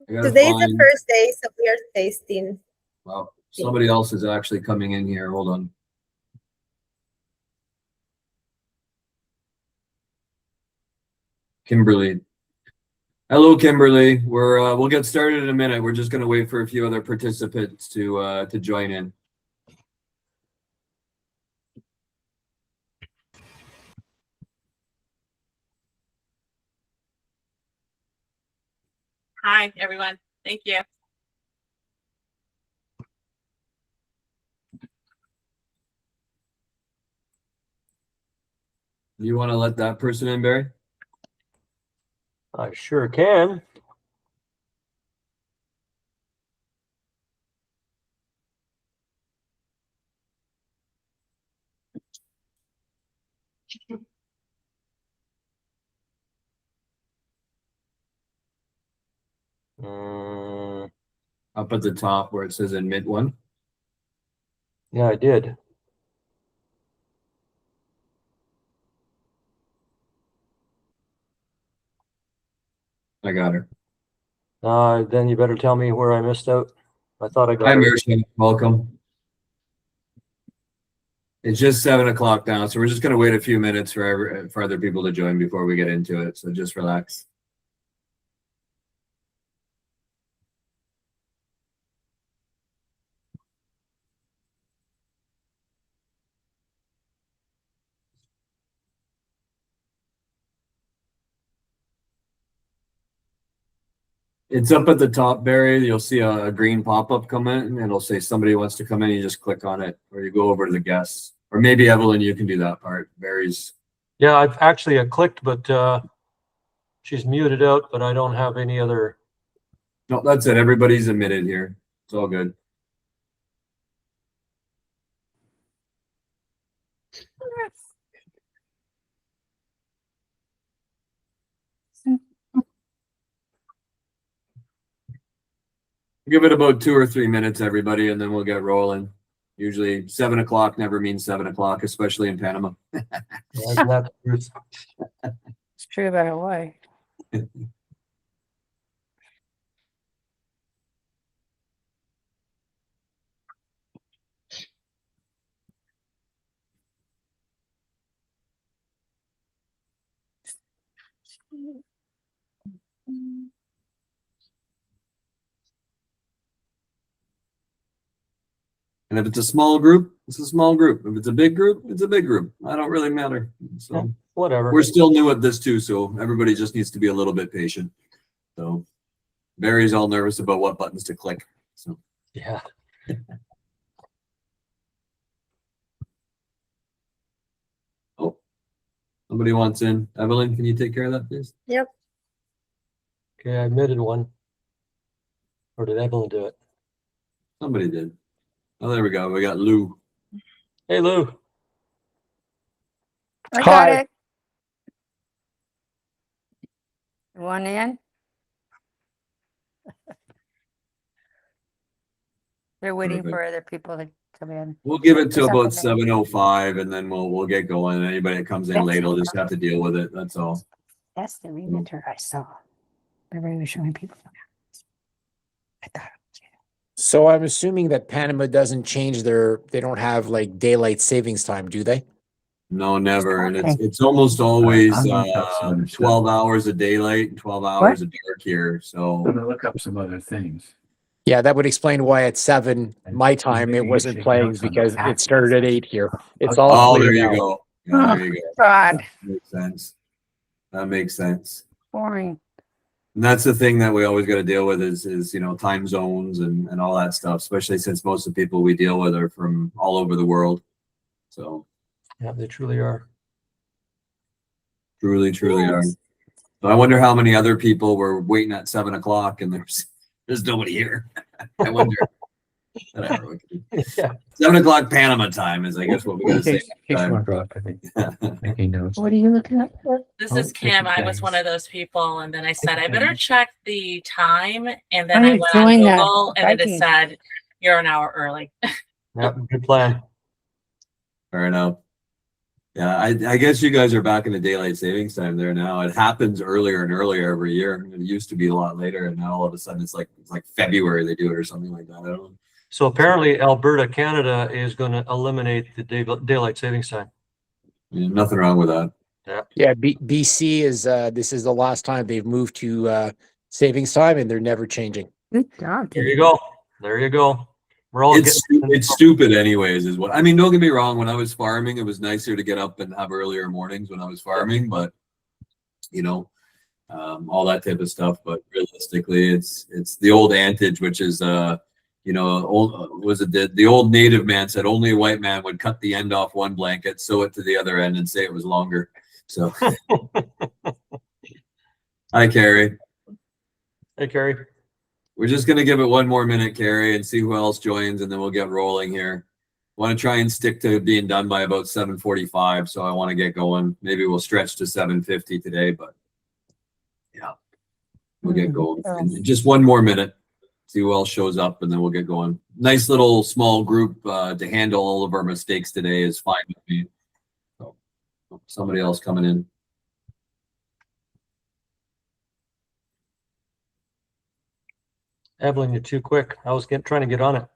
Today is the first day, so we are tasting. Wow, somebody else is actually coming in here. Hold on. Kimberly. Hello, Kimberly. We'll get started in a minute. We're just going to wait for a few other participants to join in. Hi, everyone. Thank you. You want to let that person in, Barry? I sure can. Up at the top where it says admit one. Yeah, I did. I got her. Then you better tell me where I missed out. I thought I got Hi, her. Marcia. Welcome. It's just 7 o'clock now, so we're just going to wait a few minutes for other people to join before we get into it. So just relax. It's up at the top, Barry. You'll see a green pop-up come in, and it'll say somebody wants to come in. You just click on it, or you go over to the guests. Or maybe, Evelyn, you can do that part. Barry's. Yeah, I've actually clicked, but she's muted out, but I don't have any other. No, that's it. Everybody's admitted here. It's all good. Give it about 2 or 3 minutes, everybody, and then we'll get rolling. Usually 7 o'clock never means 7 o'clock, especially in Panama. Isn't that the truth? It's true about Hawaii. And if it's a small group, it's a small group. If it's a big group, it's a big group. I don't really matter. So Yeah, whatever. we're still new at this too, so everybody just needs to be a little bit patient. So Barry's all nervous about what buttons to click. So Yeah. oh, somebody wants in. Evelyn, can you take care of that, please? Yep. Okay, I admitted one. Or did Evelyn do it? Somebody did. Oh, there we go. We got Lou. Hey, Lou. I got Hi. it. One in. They're waiting Perfect. for other people to come in. We'll give it to What's up, about Evelyn? 7:05, and then we'll get going. Anybody that comes in late will just have to deal with it. That's all. That's the realtor I saw. Everybody was showing people. I thought. So I'm assuming that Panama doesn't change they don't have like daylight savings time, do they? No, never. And Okay. it's almost always I'm gonna look up some other 12 stuff. hours of daylight and 12 hours of dark here. So I'm gonna look up some other things. Yeah, that would explain why at 7 my time it Maybe wasn't take playing notes on the because it taxes. started at 8 here. It's Oh, all oh, there clear you now. go. Yeah, there you go. God, Makes sense. That makes sense. boring. And that's the thing that we always got to deal with is time zones and all that stuff, especially since most of the people we deal with are from all over the world. So Yeah, they truly are. truly are. Yes. So I wonder how many other people were waiting at 7 o'clock and there's nobody here. I wonder. Whatever. Yeah. 7 o'clock Panama time is, I guess, what we got to say. Case mark off, I think. Making notes. What are you looking at? This Oh, is Kim. I was things. one of those people, and then I said I better things. check the time, and then I'm I went on doing that. Google, and it Viking. said you're an hour early. Yeah, good plan. Fair enough. Yeah, I guess you guys are back in the daylight savings time there now. It happens earlier and earlier every year. It used to be a lot later, and now all of a sudden it's like February they do it or something like that. I don't know. So apparently Alberta, Canada is going to eliminate the daylight savings time. Yeah, nothing wrong with that. Yeah, BC is, this is the last time they've moved to savings time, and they're never changing. Good job. There you go. There you go. We're all It's stupid anyways, is what I mean. Don't get me wrong. When I was farming, it was nicer to get up and have earlier mornings when I was farming, but you know, all that type of stuff. But realistically, it's the old adage, which is you know, the old native man said only a white man would cut the end off one blanket, sew it to the other end, and say it was longer. So, hi, Carrie. Hey, Carrie. We're just gonna give it one more minute, Carrie, and see who else joins, and then we'll get rolling here. Want to try and stick to being done by about 7:45, so I want to get going. Maybe we'll stretch to 7:50 today, but yeah, we'll get going. And just one more minute, see who else shows up, and then we'll get going. Nice little small group to handle all of our mistakes today is fine with me. So, somebody else coming in. Evelyn, you're too quick. I was trying to get on it.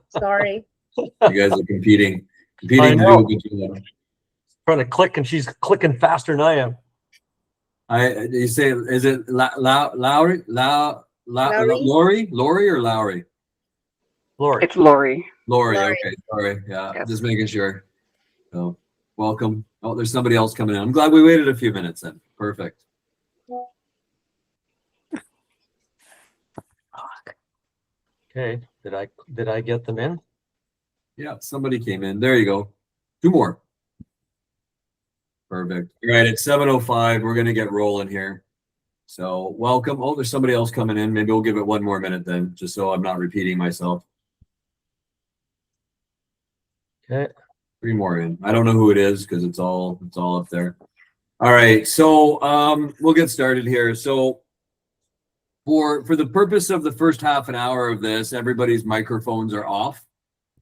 Sorry. You guys are competing I to do know. a good job. Trying to click, and she's clicking faster than I am. You say, is it Lowry? Lowry? Lori or Lowry? Lori. It's Lori. Lori, Lori. okay, sorry. Yeah, Yes. just making sure. So, welcome. Oh, there's somebody else coming in. I'm glad we waited a few minutes then. Perfect. Okay. Did I get them in? Yeah, somebody came in. There you go. Two more. Perfect. All right, it's 7:05. We're going to get rolling here. So, welcome. Oh, there's somebody else coming in. Maybe we'll give it one more minute then, just so I'm not repeating myself. Okay. Three more in. I don't know who it is because it's all up there. All right, so we'll get started here. So for the purpose of the first half an hour of this, everybody's microphones are off,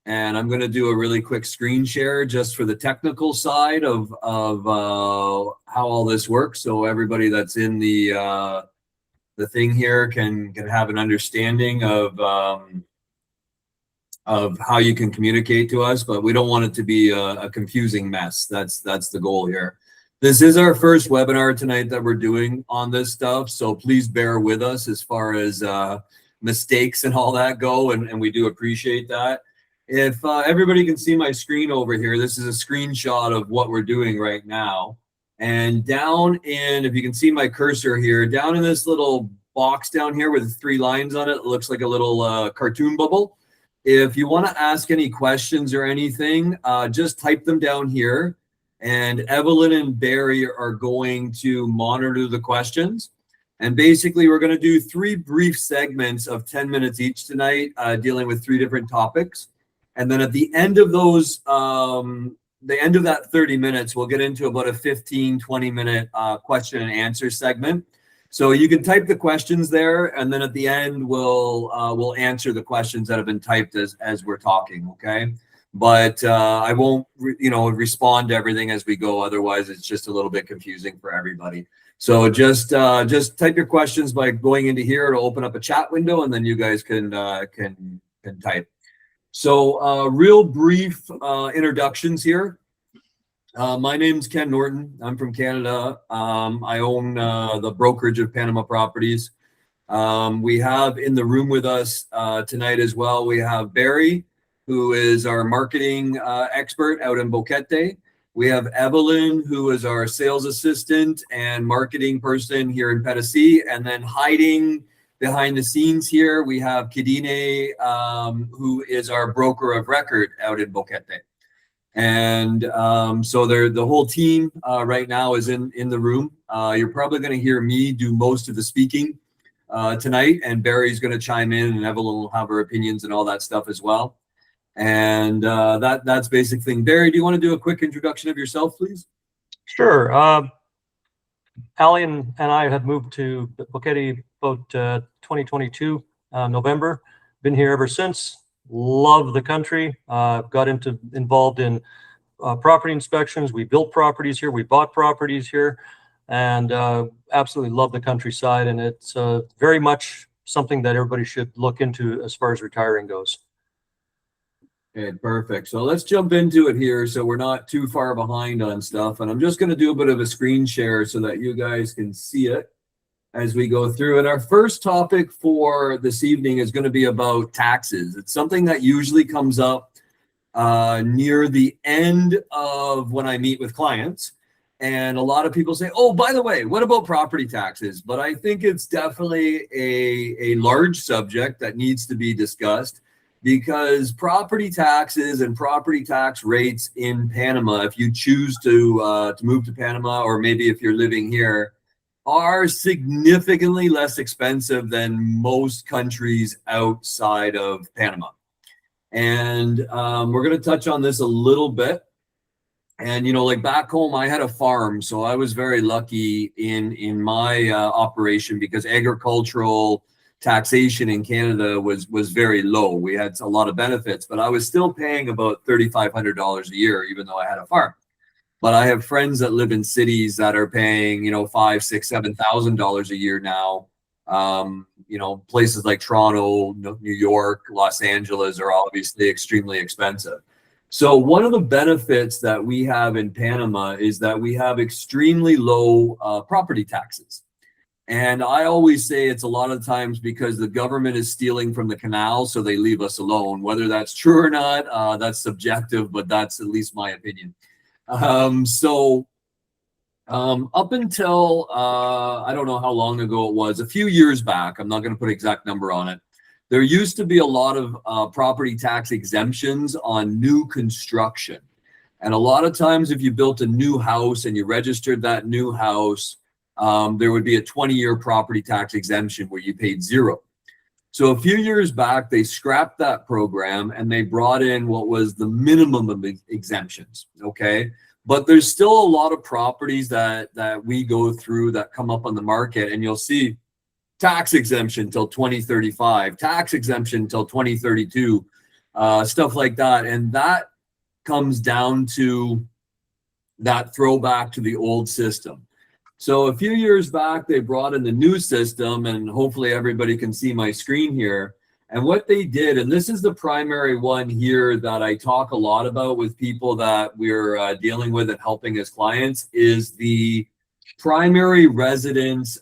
and I'm going to do a really quick screen share just for the technical side of how all this works. So everybody that's in the thing here can have an understanding of how you can communicate to us, but we don't want it to be a confusing mess. That's the goal here. This is our first webinar tonight that we're doing on this stuff, so please bear with us as far as mistakes and all that go, and we do appreciate that. If everybody can see my screen over here, this is a screenshot of what we're doing right now. And down in, if you can see my cursor here, down in this little box down here with 3 lines on it, it looks like a little cartoon bubble. If you want to ask any questions or anything, just type them down here. And Evelyn and Barry are going to monitor the questions. And basically, we're going to do 3 brief segments of 10 minutes each tonight, dealing with 3 different topics. And then at the end of those, the end of that 30 minutes, we'll get into about a 15, 20-minute question and answer segment. So you can type the questions there, and then at the end, we'll answer the questions that have been typed as we're talking, okay? But I won't, respond to everything as we go. Otherwise, it's just a little bit confusing for everybody. So just type your questions by going into here to open up a chat window, and then you guys can type. So real brief introductions here. My name's Ken Norton. I'm from Canada. I own the brokerage of Panama Properties. We have in the room with us tonight as well, we have Barry, who is our marketing expert out in Boquete. We have Evelyn, who is our sales assistant and marketing person here in Petitcie. And then hiding behind the scenes here, we have Kadine, who is our broker of record out in Boquete. And so the whole team right now is in the room. You're probably going to hear me do most of the speaking tonight, and Barry's going to chime in, and Evelyn will have her opinions and all that stuff as well. And that's basic thing. Barry, do you want to do a quick introduction of yourself, please? Sure. Ali and I had moved to Boquete about 2022, November. Been here ever since. Love the country. Got involved in property inspections. We built properties here. We bought properties here, and absolutely love the countryside. And it's very much something that everybody should look into as far as retiring goes. Okay, perfect. So let's jump into it here so we're not too far behind on stuff. And I'm just going to do a bit of a screen share so that you guys can see it as we go through. And our first topic for this evening is going to be about taxes. It's something that usually comes up near the end of when I meet with clients. And a lot of people say, oh, by the way, what about property taxes? But I think it's definitely a large subject that needs to be discussed, because property taxes and property tax rates in Panama, if you choose to move to Panama, or maybe if you're living here, are significantly less expensive than most countries outside of Panama. And we're going to touch on this a little bit. And, you know, like back home, I had a farm, so I was very lucky in my operation, because agricultural taxation in Canada was very low. We had a lot of benefits, but I was still paying about $3,500 a year, even though I had a farm. But I have friends that live in cities that are paying, you know, $5,000, $6,000, $7,000 a year now. You know, places like Toronto, New York, Los Angeles are obviously extremely expensive. So one of the benefits that we have in Panama is that we have extremely low property taxes. And I always say it's a lot of times because the government is stealing from the canal, so they leave us alone. Whether that's true or not, that's subjective, but that's at least my opinion. Up until, I don't know how long ago it was, a few years back, I'm not going to put an exact number on it, there used to be a lot of property tax exemptions on new construction. And a lot of times if you built a new house and you registered that new house, there would be a 20-year property tax exemption where you paid zero. So a few years back, they scrapped that program and they brought in what was the minimum of exemptions, okay? But there's still a lot of properties that we go through that come up on the market, and you'll see tax exemption till 2035, tax exemption till 2032, stuff like that. And that comes down to that throwback to the old system. So a few years back, they brought in the new system, and hopefully everybody can see my screen here. And what they did, and this is the primary one here that I talk a lot about with people that we're dealing with and helping as clients, is the primary residence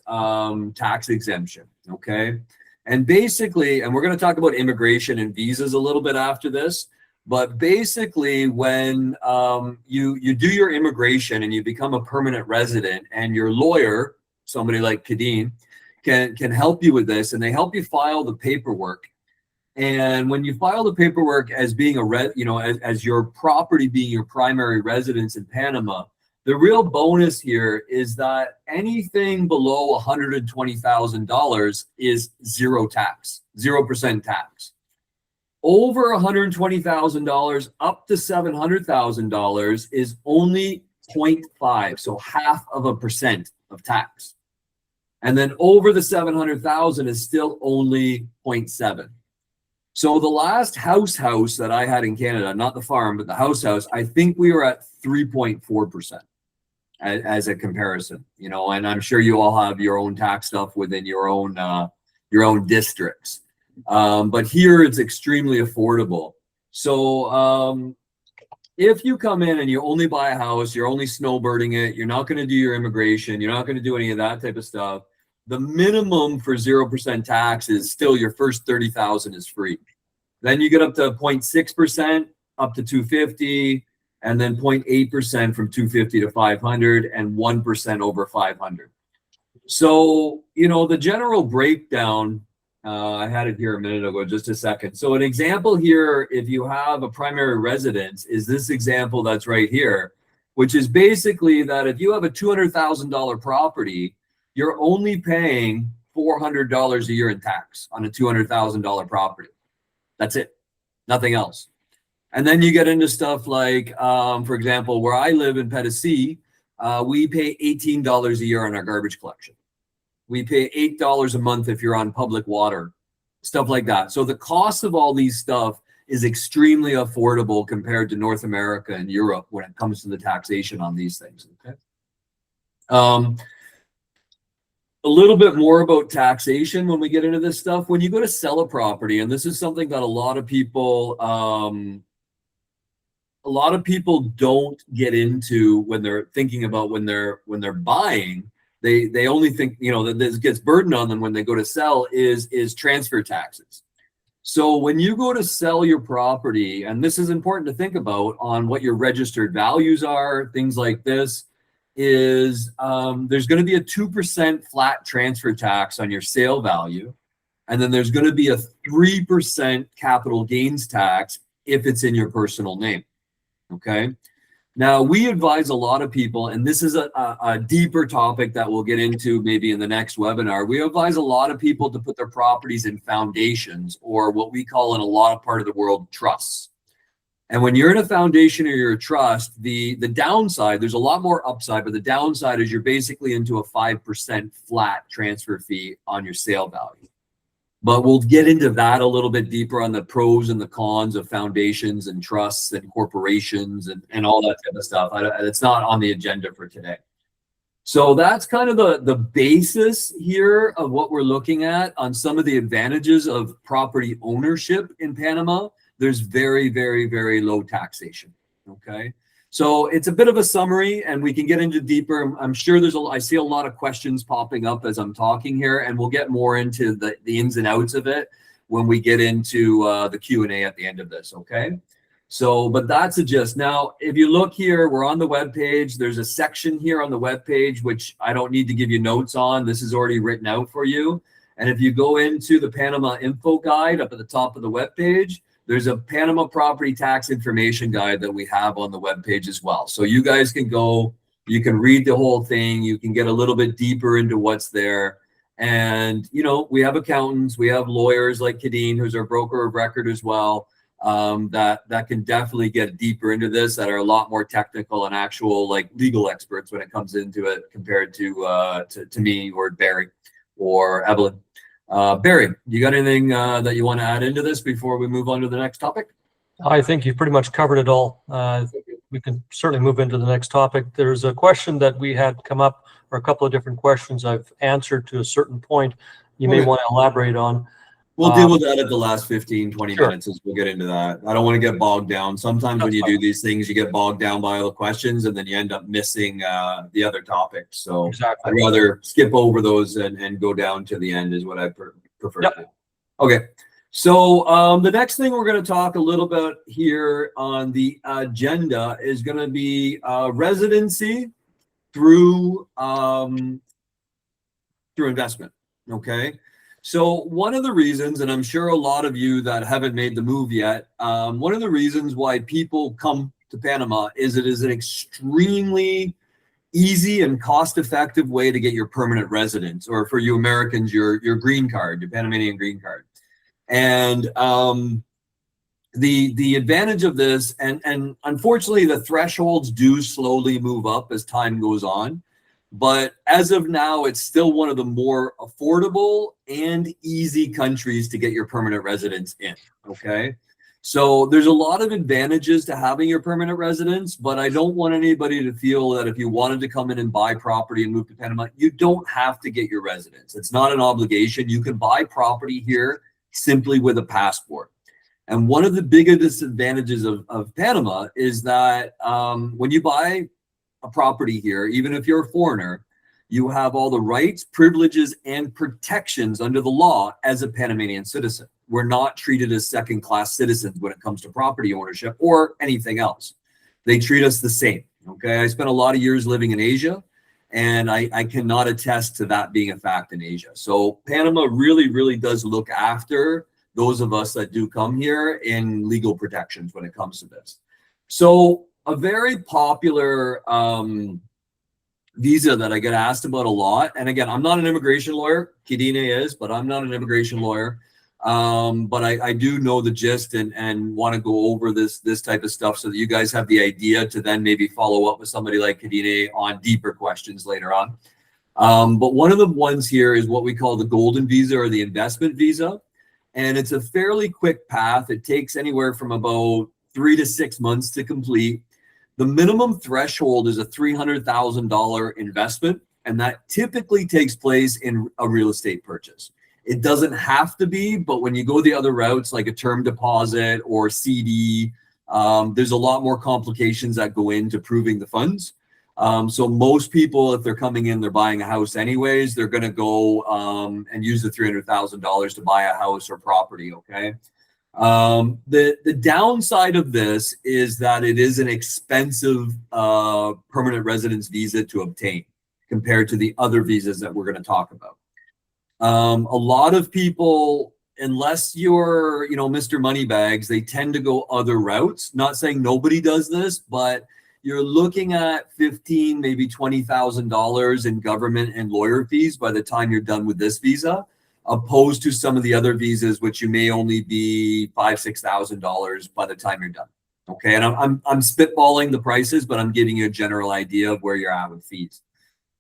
tax exemption, okay? And basically, and we're going to talk about immigration and visas a little bit after this, but basically when you do your immigration and you become a permanent resident, and your lawyer, somebody like Kadine, can help you with this, and they help you file the paperwork. And when you file the paperwork as being as your property being your primary residence in Panama, the real bonus here is that anything below $120,000 is zero tax, 0% tax. Over $120,000 up to $700,000 is only 0.5, so 0.5% of tax. And then over the 700,000 is still only 0.7. So the last house that I had in Canada, not the farm, but the house, I think we were at 3.4% as a comparison, you know, and I'm sure you all have your own tax stuff within your own districts. But here it's extremely affordable. So if you come in and you only buy a house, you're only snowbirding it, you're not going to do your immigration, you're not going to do any of that type of stuff, the minimum for 0% tax is still your first 30,000 is free. Then you get up to 0.6%, up to 250, and then 0.8% from 250 to 500, and 1% over 500. So, you know, the general breakdown, I had it here a minute ago, just a second. So an example here, if you have a primary residence, is this example that's right here, which is basically that if you have a $200,000 property, you're only paying $400 a year in tax on a $200,000 property. That's it, nothing else. And then you get into stuff like, for example, where I live in Petitcie, we pay $18 a year on our garbage collection. We pay $8 a month if you're on public water, stuff like that. So the cost of all these stuff is extremely affordable compared to North America and Europe when it comes to the taxation on these things. Okay. A little bit more about taxation when we get into this stuff. When you go to sell a property, and this is something that a lot of people don't get into when they're thinking about when they're buying. They only think, you know, that this gets burdened on them when they go to sell is transfer taxes. So when you go to sell your property, and this is important to think about on what your registered values are, things like this, is there's going to be a 2% flat transfer tax on your sale value. And then there's going to be a 3% capital gains tax if it's in your personal name. Okay. Now, we advise a lot of people, and this is a deeper topic that we'll get into maybe in the next webinar. We advise a lot of people to put their properties in foundations, or what we call in a lot of part of the world, trusts. And when you're in a foundation or you're a trust, the downside, there's a lot more upside, but the downside is you're basically into a 5% flat transfer fee on your sale value. But we'll get into that a little bit deeper on the pros and the cons of foundations and trusts and corporations and all that type of stuff. It's not on the agenda for today. So that's kind of the basis here of what we're looking at on some of the advantages of property ownership in Panama. There's very, very, very low taxation. Okay. So it's a bit of a summary, and we can get into deeper. I'm sure I see a lot of questions popping up as I'm talking here, and we'll get more into the ins and outs of it when we get into the Q&A at the end of this. Okay. So, but that's a gist. Now, if you look here, we're on the web page. There's a section here on the web page, which I don't need to give you notes on. This is already written out for you. And if you go into the Panama info guide up at the top of the web page, there's a Panama property tax information guide that we have on the webpage as well. So you guys can go, you can read the whole thing. You can get a little bit deeper into what's there. And, you know, we have accountants, we have lawyers like Kadine, who's our broker of record as well, that can definitely get deeper into this, that are a lot more technical and actual like legal experts when it comes into it compared to me or Barry or Evelyn. Barry, you got anything that you want to add into this before we move on to the next topic? I think you've pretty much covered it all. We can certainly move into the next topic. There's a question that we had come up, or a couple of different questions I've answered to a certain point you may want to elaborate on. We'll deal with that at the last 15, 20 Sure. minutes as we'll get into that. I don't want to get bogged down. Sometimes when you do these things, you get bogged down by all the questions and then you end up missing the other topics. So Exactly. I'd rather skip over those and go down to the end is what I prefer Yep. to do. Okay. So the next thing we're going to talk a little bit here on the agenda is going to be residency through investment. Okay. So one of the reasons, and I'm sure a lot of you that haven't made the move yet, one of the reasons why people come to Panama is it is an extremely easy and cost-effective way to get your permanent residence, or for you Americans, your green card, your Panamanian green card. And the advantage of this, and unfortunately the thresholds do slowly move up as time goes on, but as of now, it's still one of the more affordable and easy countries to get your permanent residence in, okay? So there's a lot of advantages to having your permanent residence, but I don't want anybody to feel that if you wanted to come in and buy property and move to Panama, you don't have to get your residence. It's not an obligation. You can buy property here simply with a passport. And one of the biggest disadvantages of Panama is that when you buy a property here, even if you're a foreigner, you have all the rights, privileges, and protections under the law as a Panamanian citizen. We're not treated as second-class citizens when it comes to property ownership or anything else. They treat us the same, okay? I spent a lot of years living in Asia, and I cannot attest to that being a fact in Asia. So Panama really, really does look after those of us that do come here in legal protections when it comes to this. So a very popular visa that I get asked about a lot, and again, I'm not an immigration lawyer, Kadine is, but I'm not an immigration lawyer. But I do know the gist and want to go over this type of stuff so that you guys have the idea to then maybe follow up with somebody like Kadine on deeper questions later on. But one of the ones here is what we call the golden visa or the investment visa. and it's a fairly quick path. It takes anywhere from about 3 to 6 months to complete. The minimum threshold is a $300,000 investment, and that typically takes place in a real estate purchase. It doesn't have to be, but when you go the other routes, like a term deposit or CD, there's a lot more complications that go into proving the funds. So most people, if they're coming in, they're buying a house anyways, they're going to go and use the $300,000 to buy a house or property, okay? The downside of this is that it is an expensive permanent residence visa to obtain compared to the other visas that we're going to talk about. A lot of people, unless you're, Mr. Moneybags, they tend to go other routes. Not saying nobody does this, but you're looking at $15,000, maybe $20,000 in government and lawyer fees by the time you're done with this visa, opposed to some of the other visas, which you may only be $5,000, $6,000 by the time you're done. Okay, and I'm spitballing the prices, but I'm giving you a general idea of where you're at with fees.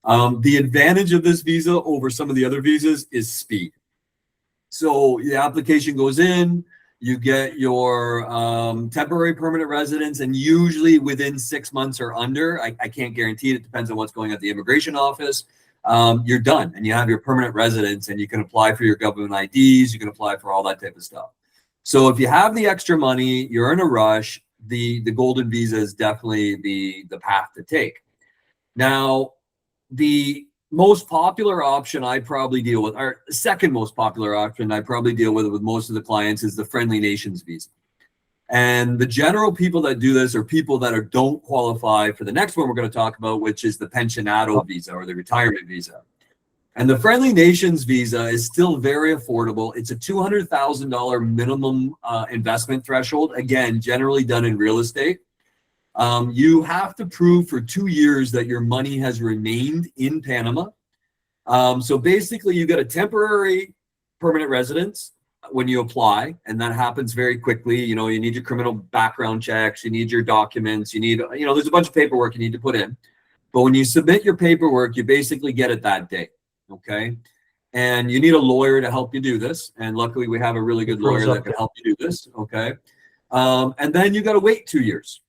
The advantage of this visa over some of the other visas is speed. So the application goes in, you get your temporary permanent residence, and usually within 6 months or under, I can't guarantee it, it depends on what's going on at the immigration office, you're done and you have your permanent residence, and you can apply for your government IDs, you can apply for all that type of stuff. So if you have the extra money, you're in a rush, the golden visa is definitely the path to take. Now, the most popular option I probably deal with, or second most popular option I probably deal with most of the clients, is the Friendly Nations visa. And the general people that do this are people that don't qualify for the next one we're going to talk about, which is the pensionado visa or the retirement visa. And the Friendly Nations visa is still very affordable. It's a $200,000 minimum investment threshold, again, generally done in real estate. You have to prove for 2 years that your money has remained in Panama. So basically, you get a temporary permanent residence when you apply, and that happens very quickly. You need your criminal background checks, you need your documents, you need, there's a bunch of paperwork you need to put in. But when you submit your paperwork, you basically get it that day, okay? And you need a lawyer to help you do this. And luckily, we have a really good lawyer that can help you do this, okay? And then you got to wait 2 years.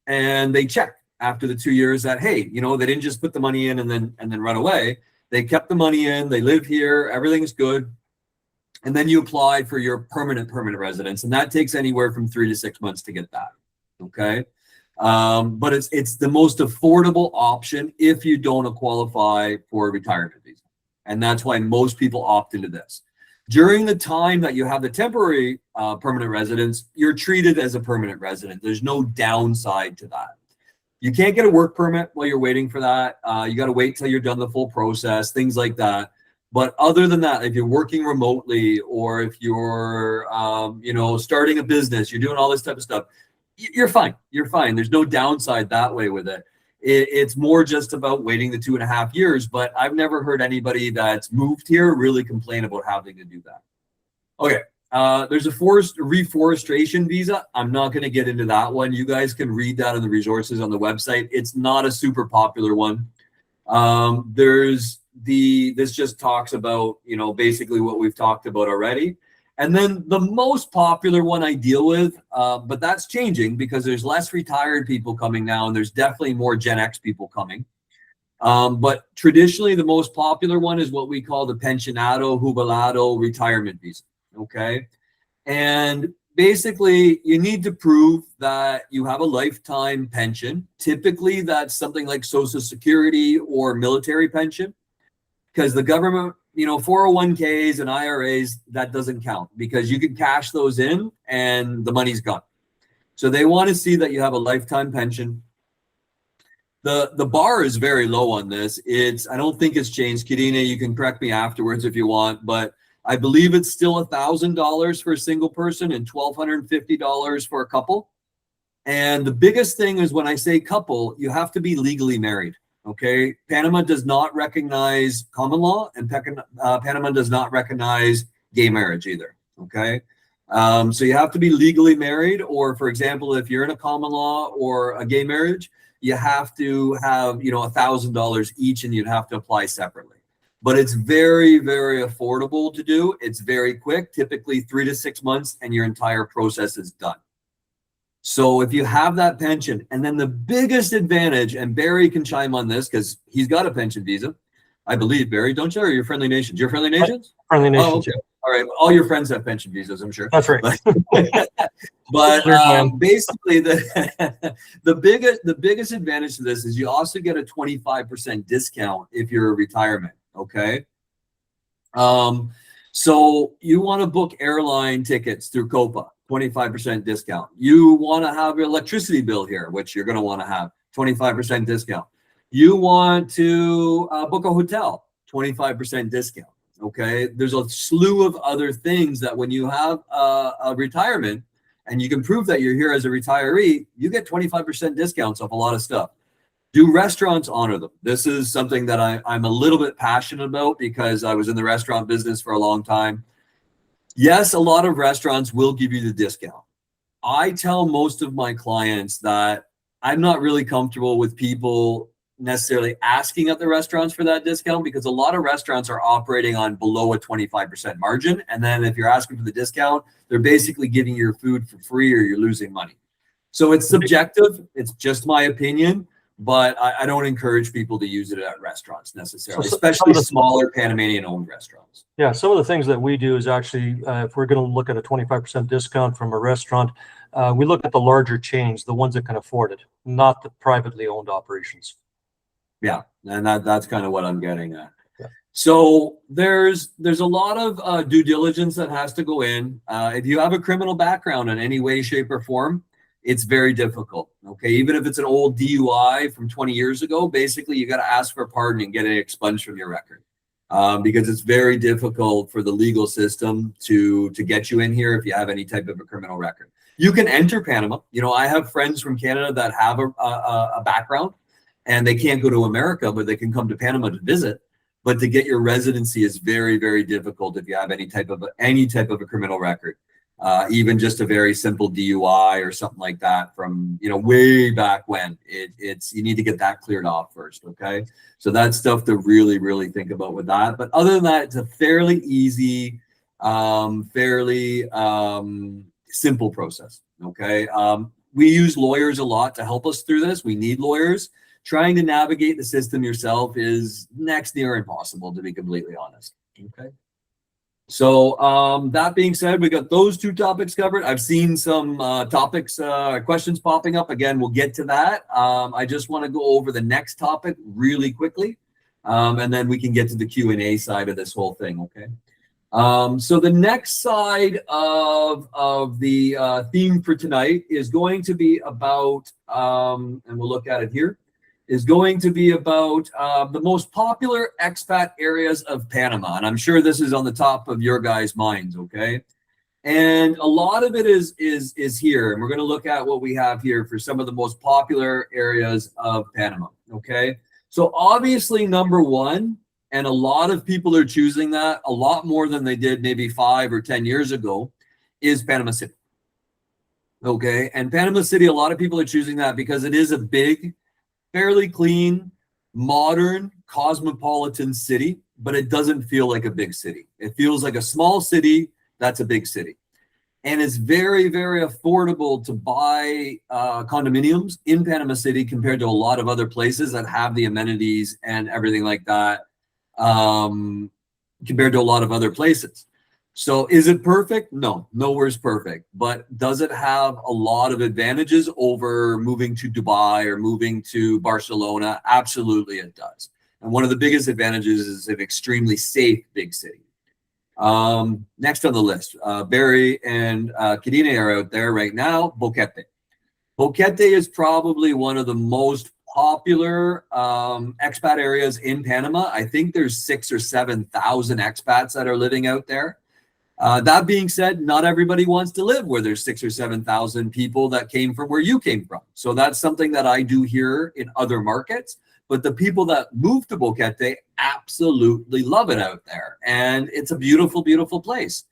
And they check after the 2 years that, hey, they didn't just put the money in and then run away. They kept the money in, they live here, everything's good. And then you apply for your permanent residence. And that takes anywhere from 3 to 6 months to get that, okay? But it's the most affordable option if you don't qualify for a retirement visa. And that's why most people opt into this. During the time that you have the temporary permanent residence, you're treated as a permanent resident. There's no downside to that. You can't get a work permit while you're waiting for that. You got to wait till you're done the full process, things like that. But other than that, if you're working remotely or if you're, starting a business, you're doing all this type of stuff, you're fine. You're fine. There's no downside that way with it. It's more just about waiting the 2.5 years, but I've never heard anybody that's moved here really complain about having to do that. Okay, there's a reforestation visa. I'm not going to get into that one. You guys can read that in the resources on the website. It's not a super popular one. This just talks about, basically what we've talked about already. And then the most popular one I deal with, but that's changing because there's less retired people coming now, and there's definitely more Gen X people coming. But traditionally, the most popular one is what we call the pensionado jubilado retirement visa, okay? And basically, you need to prove that you have a lifetime pension. Typically, that's something like Social Security or military pension, because the government, 401ks and IRAs, that doesn't count because you can cash those in and the money's gone. So they want to see that you have a lifetime pension. The bar is very low on this. I don't think it's changed. Kadine, you can correct me afterwards if you want, but I believe it's still $1,000 for a single person and $1,250 for a couple. And the biggest thing is when I say couple, you have to be legally married. Okay, Panama does not recognize common law, and Panama does not recognize gay marriage either. Okay, so you have to be legally married, or for example, if you're in a common law or a gay marriage, you have to have $1,000 each, and you'd have to apply separately. but it's very, very affordable to do. It's very quick, typically 3 to 6 months, and your entire process is done. So if you have that pension, and then the biggest advantage, and Barry can chime on this because he's got a pension visa, I believe, Barry, don't you? Or your Friendly Nations? Your Friendly Nations? Friendly Oh, Nations. okay. All right. All your friends have pension visas, I'm sure. That's right. But Clear plan. basically, the biggest advantage to this is you also get a 25% discount if you're a retirement. Okay. So you want to book airline tickets through Copa, 25% discount. You want to have your electricity bill here, which you're going to want to have 25% discount. You want to book a hotel, 25% discount. Okay, there's a slew of other things that when you have a retirement and you can prove that you're here as a retiree, you get 25% discounts off a lot of stuff. Do restaurants honor them? This is something that I'm a little bit passionate about because I was in the restaurant business for a long time. Yes, a lot of restaurants will give you the discount. I tell most of my clients that I'm not really comfortable with people necessarily asking at the restaurants for that discount because a lot of restaurants are operating on below a 25% margin. And then if you're asking for the discount, they're basically giving you your food for free or you're losing money. So it's subjective. It's just my opinion, but I don't encourage people to use it at restaurants necessarily, especially smaller Panamanian owned restaurants. Yeah, some of the things that we do is actually, if we're going to look at a 25% discount from a restaurant, we look at the larger chains, the ones that can afford it, not the privately owned operations. Yeah, and that's kind of what I'm getting at. Yeah. So there's a lot of due diligence that has to go in. If you have a criminal background in any way, shape, or form, it's very difficult. Okay, even if it's an old DUI from 20 years ago, basically you got to ask for a pardon and get it expunged from your record because it's very difficult for the legal system to get you in here if you have any type of a criminal record. You can enter Panama. You know, I have friends from Canada that have a background. And they can't go to America, but they can come to Panama to visit. But to get your residency is very, very difficult if you have any type of a criminal record, even just a very simple DUI or something like that from way back when. It's you need to get that cleared off first. Okay, so that's stuff to really, really think about with that. But other than that, it's a fairly easy, fairly simple process. Okay, we use lawyers a lot to help us through this. We need lawyers. Trying to navigate the system yourself is next near impossible, to be completely honest. Okay. So that being said, we got those two topics covered. I've seen some questions popping up. Again, we'll get to that. I just want to go over the next topic really quickly, and then we can get to the Q&A side of this whole thing. Okay. So the next side of the theme for tonight is going to be about, and we'll look at it here, is going to be about the most popular expat areas of Panama. And I'm sure this is on the top of your guys' minds, okay? And a lot of it is here. And we're going to look at what we have here for some of the most popular areas of Panama, okay? So obviously, number one, and a lot of people are choosing that a lot more than they did maybe 5 or 10 years ago, is Panama City. Okay, and Panama City, a lot of people are choosing that because it is a big, fairly clean, modern, cosmopolitan city, but it doesn't feel like a big city. It feels like a small city that's a big city. And it's very, very affordable to buy condominiums in Panama City compared to a lot of other places that have the amenities and everything like that, compared to a lot of other places. So is it perfect? No, nowhere's perfect. But does it have a lot of advantages over moving to Dubai or moving to Barcelona? Absolutely it does. And one of the biggest advantages is an extremely safe big city. Next on the list, Barry and Kadine are out there right now. Boquete. Boquete is probably one of the most popular expat areas in Panama. I think there's 6,000 or 7,000 expats that are living out there. That being said, not everybody wants to live where there's 6,000 or 7,000 people that came from where you came from. So that's something that I do here in other markets. But the people that move to Boquete absolutely love it out there. And it's a beautiful, beautiful place.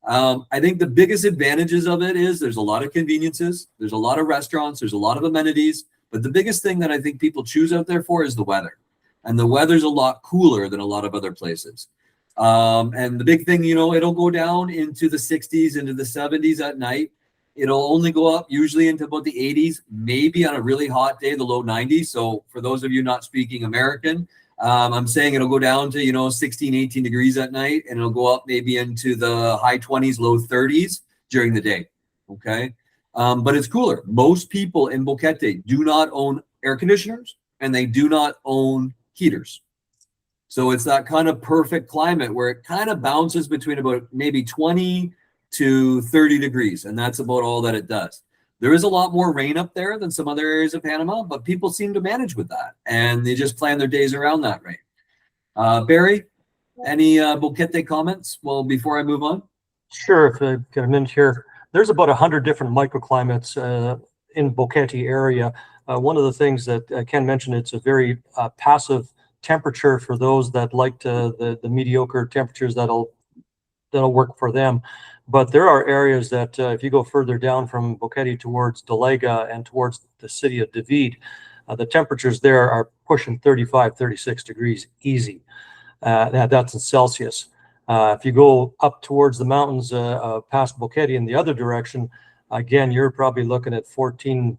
I think the biggest advantages of it is there's a lot of conveniences. There's a lot of restaurants. There's a lot of amenities. But the biggest thing that I think people choose out there for is the weather. and the weather's a lot cooler than a lot of other places. And the big thing, it'll go down into the 60s, into the 70s at night. It'll only go up usually into about the 80s, maybe on a really hot day, the low 90s. So for those of you not speaking American, I'm saying it'll go down to, 16, 18 degrees at night, and it'll go up maybe into the high 20s, low 30s during the day. Okay. But it's cooler. Most people in Boquete do not own air conditioners, and they do not own heaters. So it's that kind of perfect climate where it kind of bounces between about maybe 20 to 30 degrees. And that's about all that it does. There is a lot more rain up there than some other areas of Panama, but people seem to manage with that. And they just plan their days around that rain. Barry, any Boquete comments? Well, before I move on. Sure, if I get a minute here. There's about 100 different microclimates in Boquete area. One of the things that Ken mentioned, it's a very passive temperature for those that like the mediocre temperatures that'll work for them. But there are areas that if you go further down from Boquete towards Delega and towards the city of David, the temperatures there are pushing 35, 36 degrees easy. That's in Celsius. If you go up towards the mountains past Boquete in the other direction, again, you're probably looking at 14,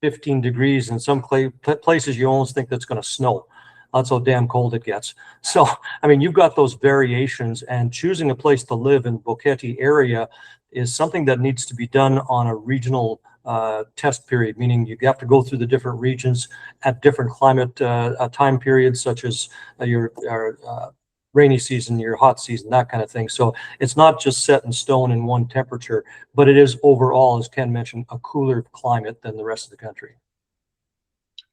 15 degrees. In some places, you almost think that's going to snow. That's how damn cold it gets. So, I mean, you've got those variations, and choosing a place to live in Boquete area is something that needs to be done on a regional test period, meaning you have to go through the different regions at different climate time periods, such as your rainy season, your hot season, that kind of thing. So it's not just set in stone in one temperature, but it is overall, as Ken mentioned, a cooler climate than the rest of the country.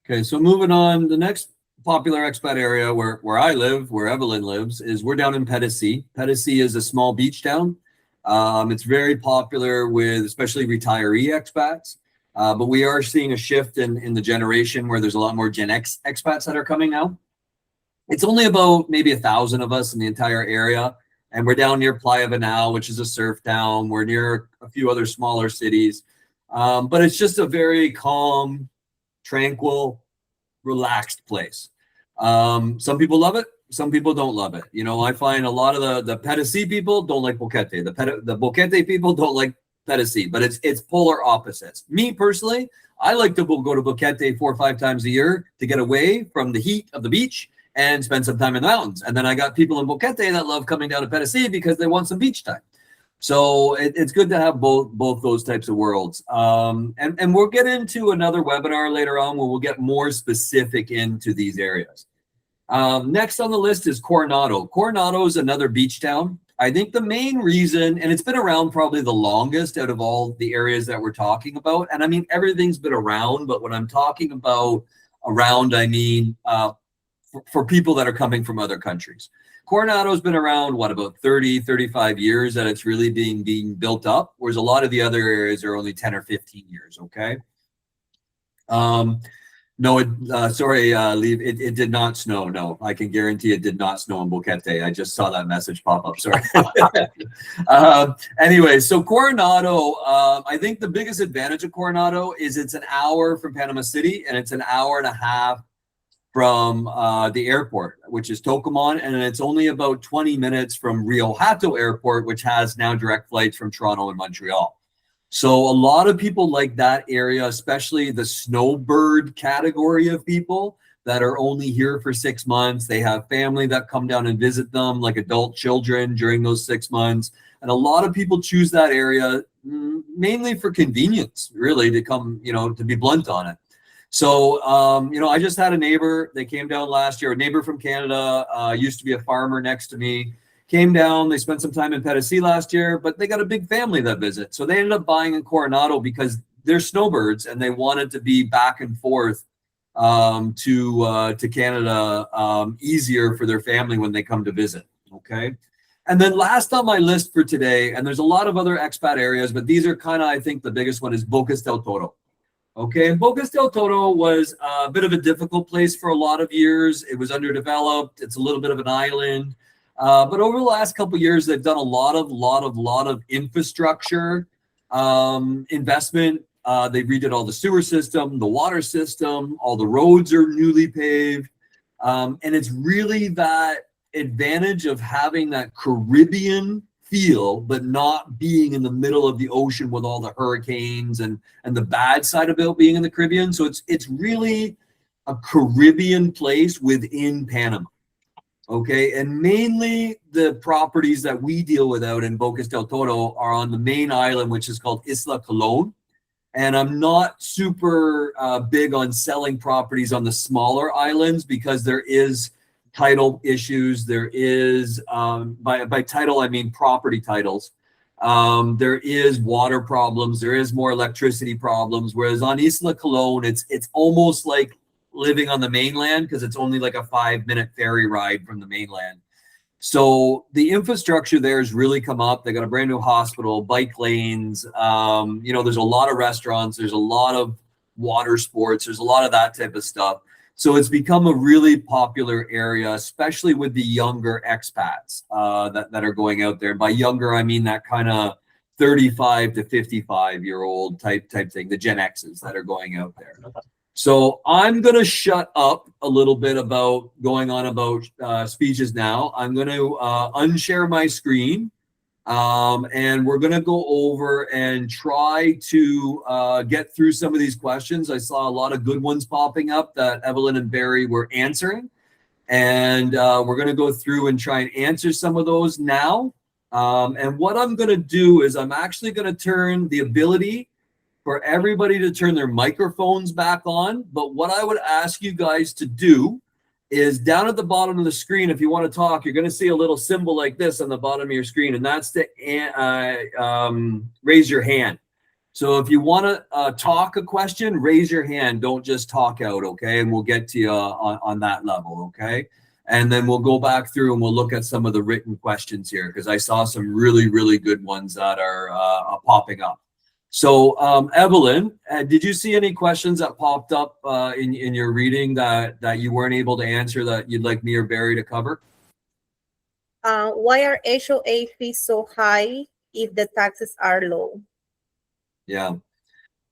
Okay, so moving on, the next popular expat area where I live, where Evelyn lives, is we're down in Petitcy. Petitcy is a small beach town. It's very popular with especially retiree expats, but we are seeing a shift in the generation where there's a lot more Gen X expats that are coming now. It's only about maybe 1,000 of us in the entire area, and we're down near Playa Banal, which is a surf town. We're near a few other smaller cities, but it's just a very calm, tranquil, relaxed place. Some people love it, some people don't love it. I find a lot of the Petitcy people don't like Boquete. The Boquete people don't like Petitcy, but it's polar opposites. Me personally, I like to go to Boquete 4 or 5 times a year to get away from the heat of the beach and spend some time in the mountains. And then I got people in Boquete that love coming down to Petitcy because they want some beach time. So it's good to have both those types of worlds. And we'll get into another webinar later on where we'll get more specific into these areas. Next on the list is Coronado. Coronado is another beach town. I think the main reason, and it's been around probably the longest out of all the areas that we're talking about. And I mean, everything's been around, but when I'm talking about around, I mean for people that are coming from other countries. Coronado's been around, about 30, 35 years that it's really being built up, whereas a lot of the other areas are only 10 or 15 years, okay? No, it did not snow. No, I can guarantee it did not snow in Boquete. I just saw that message pop up, sorry. Anyway, so Coronado, I think the biggest advantage of Coronado is it's an hour from Panama City, and it's an hour and a half from the airport, which is Tocomon, and it's only about 20 minutes from Rio Hato Airport, which has now direct flights from Toronto and Montreal. So a lot of people like that area, especially the snowbird category of people that are only here for 6 months. They have family that come down and visit them, like adult children during those 6 months. And a lot of people choose that area mainly for convenience, really, to come, to be blunt on it. So, I just had a neighbor, they came down last year, a neighbor from Canada, used to be a farmer next to me, came down, they spent some time in Petitcy last year, but they got a big family that visit. So they ended up buying in Coronado because they're snowbirds and they wanted to be back and forth to Canada easier for their family when they come to visit, okay? And then last on my list for today, and there's a lot of other expat areas, but these are kind of, I think the biggest one is Bocas del Toro. Okay, and Bocas del Toro was a bit of a difficult place for a lot of years. It was underdeveloped. It's a little bit of an island. But over the last couple of years, they've done a lot of infrastructure investment. They redid all the sewer system, the water system, all the roads are newly paved. And it's really that advantage of having that Caribbean feel, but not being in the middle of the ocean with all the hurricanes and the bad side about being in the Caribbean. So it's really a Caribbean place within Panama. Okay, and mainly the properties that we deal with out in Bocas del Toro are on the main island, which is called Isla Colón. And I'm not super big on selling properties on the smaller islands because there is title issues. There is, by title, I mean property titles. There is water problems. There is more electricity problems. Whereas on Isla Colón, it's almost like living on the mainland because it's only like a 5-minute ferry ride from the mainland. So the infrastructure there has really come up. They got a brand new hospital, bike lanes. You know, there's a lot of restaurants. There's a lot of water sports. There's a lot of that type of stuff. So it's become a really popular area, especially with the younger expats that are going out there. By younger, I mean that kind of 35 to 55-year-old type thing, the Gen X's that are going out there. So I'm going to shut up a little bit about going on about speeches now. I'm going to unshare my screen, and we're going to go over and try to get through some of these questions. I saw a lot of good ones popping up that Evelyn and Barry were answering, and we're going to go through and try and answer some of those now. And what I'm going to do is I'm actually going to turn the ability for everybody to turn their microphones back on. But what I would ask you guys to do is down at the bottom of the screen, if you want to talk, you're going to see a little symbol like this on the bottom of your screen, and that's to raise your hand. So if you want to talk a question, raise your hand. Don't just talk out, okay? And we'll get to you on that level, okay? And then we'll go back through and we'll look at some of the written questions here because I saw some really, really good ones that are popping up. So, Evelyn, did you see any questions that popped up in your reading that you weren't able to answer that you'd like me or Barry to cover? Why are HOA fees so high if the taxes are low? Yeah.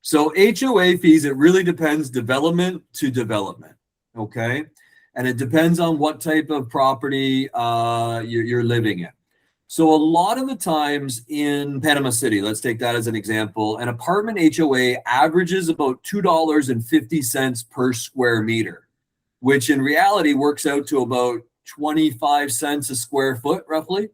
So HOA fees, it really depends development to development, okay? And it depends on what type of property you're living in. So a lot of the times in Panama City, let's take that as an example, an apartment HOA averages about $2.50 per square meter, which in reality works out to about 25 cents a square foot, roughly.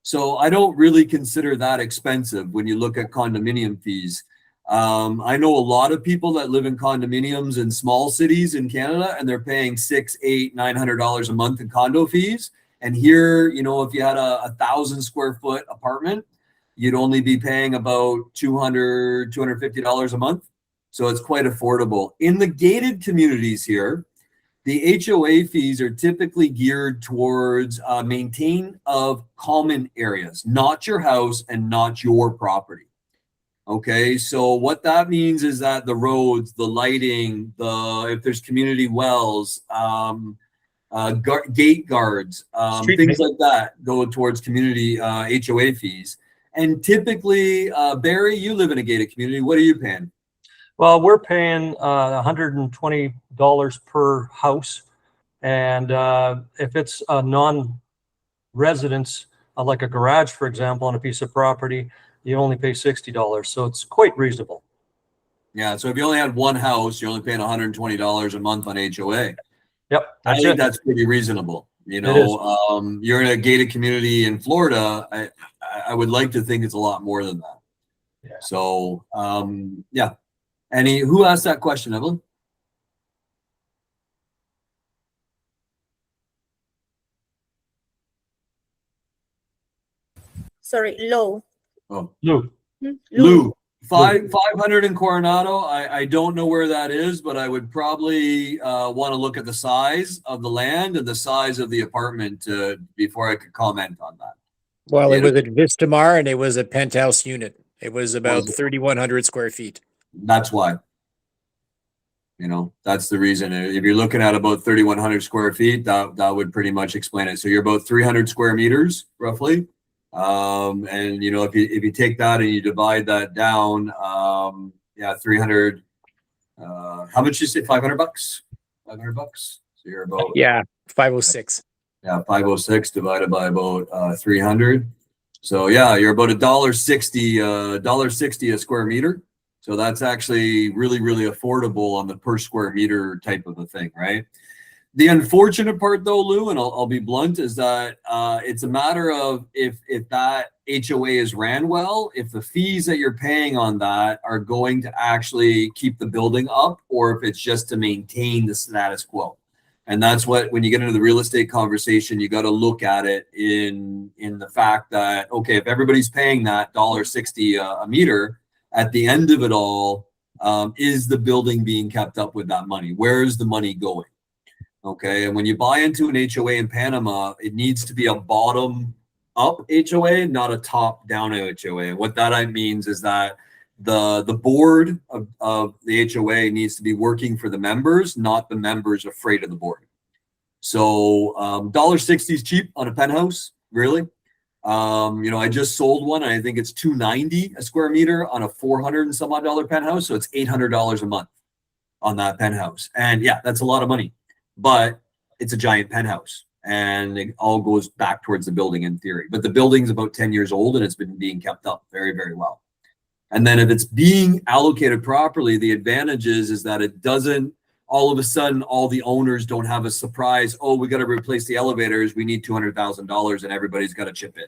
So I don't really consider that expensive when you look at condominium fees. I know a lot of people that live in condominiums in small cities in Canada, and they're paying $600, $800, $900 a month in condo fees. And here, you know, if you had a 1,000 square foot apartment, you'd only be paying about $200, $250 a month. So it's quite affordable. In the gated communities here, the HOA fees are typically geared towards maintain of common areas, not your house and not your property. Okay, so what that means is that the roads, the lighting, if there's community wells, gate guards, things like that go towards community HOA fees. And typically, Barry, you live in a gated community. What are you paying? Well, we're paying $120 per house. And if it's a non-residence, like a garage, for example, on a piece of property, you only pay $60. So it's quite reasonable. Yeah, so if you only had one house, you're only paying $120 a month on HOA. Yep. I think that's pretty reasonable. You know, you're in a gated community in Florida. I would like to think it's a lot more than that. Yeah. So, yeah. Who asked that question, Evelyn? Sorry, low. Oh, Lou. Lou. 500 in Coronado. I don't know where that is, but I would probably want to look at the size of the land and the size of the apartment before I could comment on that. Well, it was at Vistamar and it was a penthouse unit. It was about 3,100 square feet. That's why. You know, that's the reason. If you're looking at about 3,100 square feet, that would pretty much explain it. So you're about 300 square meters, roughly. And you know, if you take that and you divide that down, yeah, 300, how much you say? $500? $500? So you're about Yeah, 506. yeah, 506 divided by about 300. So yeah, you're about $1.60 a square meter. So that's actually really, really affordable on the per square meter type of a thing, right? The unfortunate part though, Lou, and I'll be blunt, is that it's a matter of if that HOA is ran well, if the fees that you're paying on that are going to actually keep the building up, or if it's just to maintain the status quo. And that's what, when you get into the real estate conversation, you got to look at it in the fact that, okay, if everybody's paying that $1.60 a meter, at the end of it all, is the building being kept up with that money? Where is the money going? Okay, and when you buy into an HOA in Panama, it needs to be a bottom up HOA, not a top down HOA. And what that means is that the board of the HOA needs to be working for the members, not the members afraid of the board. So $1.60 is cheap on a penthouse, really. I just sold one, and I think it's $290 a square meter on a $400 and some odd dollar penthouse. So it's $800 a month on that penthouse. And yeah, that's a lot of money, but it's a giant penthouse and it all goes back towards the building in theory. But the building's about 10 years old and it's been being kept up very, very well. And then if it's being allocated properly, the advantage is that it doesn't, all of a sudden, all the owners don't have a surprise, oh, we got to replace the elevators, we need $200,000 and everybody's got to chip in.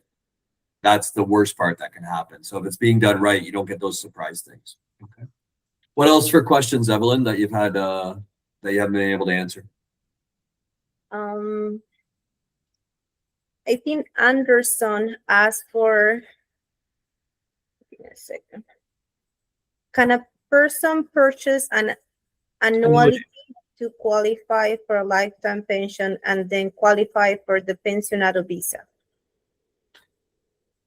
That's the worst part that can happen. So if it's being done right, you don't get those surprise things. Okay. What else for questions, Evelyn, that you've had, that you haven't been able to answer? I think Anderson asked for, give me a second. Can a person purchase an annuity to qualify for a lifetime pension and then qualify for the pensionado visa?